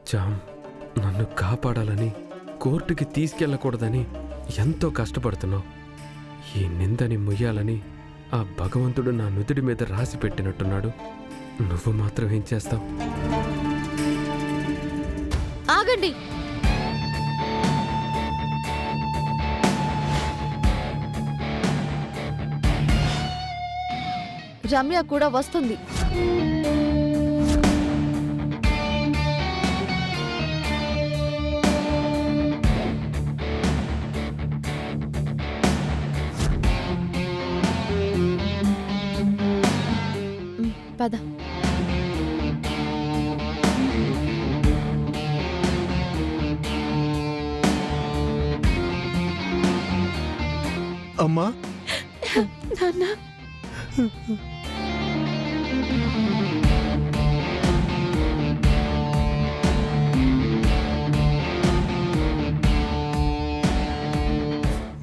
Jam నన్ను కాపాడాలని కోర్టుకి తీసుకెళ్ళకూడదని ఎంతో కష్టపడుతున్నావు. ఈ నిందని ముయ్యాలని ఆ భగవంతుడు నా నుదుడి మీద రాసి పెట్టినట్టున్నాడు. నువ్వు మాత్రం ఏం చేస్తావు? ఆగండి. రమ్య కూడా వస్తుంది. పద. అమ్మా నాన్న,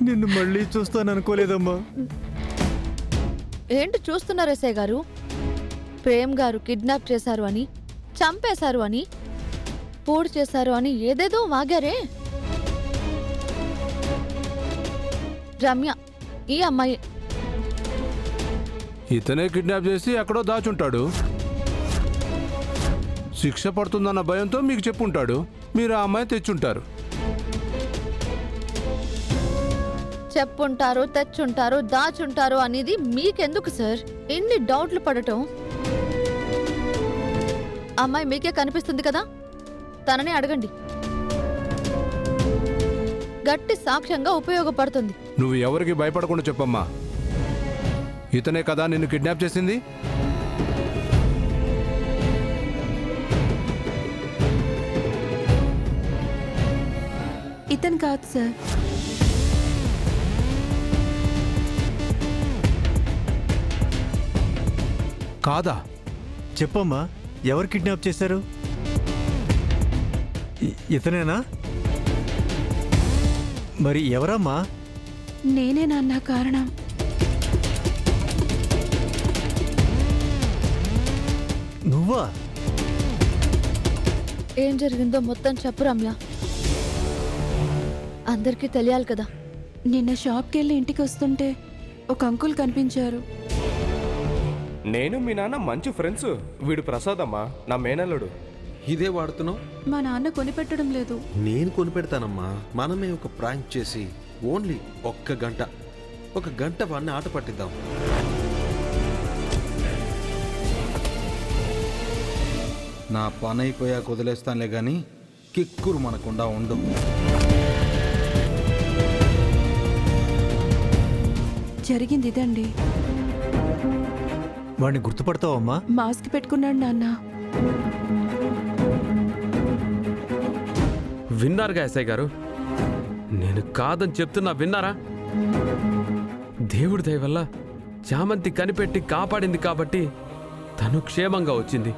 నిన్ను మళ్ళీ చూస్తాననుకోలేదమ్మా. ఏంటి చూస్తున్నారు ఎస్ఐ గారు? ప్రేమ్ గారు కిడ్నాప్ చేశారు అని, చంపేశారు అని, పూడ్ చేశారు అని ఏదేదో వాగారే. రమ్య ఈ అమ్మాయి. ఇతనే కిడ్నాప్ చేసి ఎక్కడో దాచుంటాడు. శిక్ష పడుతుందన్న భయంతో మీకు చెప్పుంటాడు. మీరు ఆ అమ్మాయి తెచ్చుంటారు. చెప్పుంటారు, తెచ్చుంటారు, దాచుంటారు అనేది మీకెందుకు సార్ ఎన్ని డౌట్లు పడటం? అమ్మాయి మీకే కనిపిస్తుంది కదా, తనని అడగండి. గట్టి సాక్ష్యంగా ఉపయోగపడుతుంది. నువ్వు ఎవరికి భయపడకుండా చెప్పమ్మా. ఇతనే కదా నిన్ను కిడ్నాప్ చేసింది? ఇతను కాదు సార్. కాదా? చెప్పమ్మా, ఎవరు కిడ్నాప్ చేశారు? ఇతనేనా? మరి ఎవరమ్మా? నేనే నాన్న కారణం. నువ్వా? ఏం జరిగిందో మొత్తం చెప్పు రమ్య. అందరికీ తెలియాలి కదా. నిన్న షాప్కి వెళ్ళి ఇంటికి వస్తుంటే ఒక అంకుల్ కనిపించారు. నేను మీ నాన్న మంచి ఫ్రెండ్స్. వీడు ప్రసాద్ అమ్మా, నా మేనల్లుడు. ఇదే వాడుతున్నావు? మా నాన్న కొనిపెట్టడం లేదు. నేను కొనిపెడతానమ్మా. మనమే ఒక ప్రాంక్ చేసి ఓన్లీ ఒక గంట వాడిని ఆట పట్టిద్దాం. నా పని అయిపోయాక వదిలేస్తానులే గాని కిక్కురు మనకుండా ఉండు. జరిగింది ఇదండి. వాడిని గుర్తుపడతావమ్మా? మాస్క్ పెట్టుకున్నాడు నాన్న. విన్నారుగా ఎస్ఐ గారు, నేను కాదని చెప్తున్నా, విన్నారా? దేవుడి దయ వల్ల చామంతి కనిపెట్టి కాపాడింది కాబట్టి తను క్షేమంగా వచ్చింది.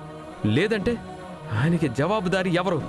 లేదంటే ఆయనకి జవాబుదారీ ఎవరు?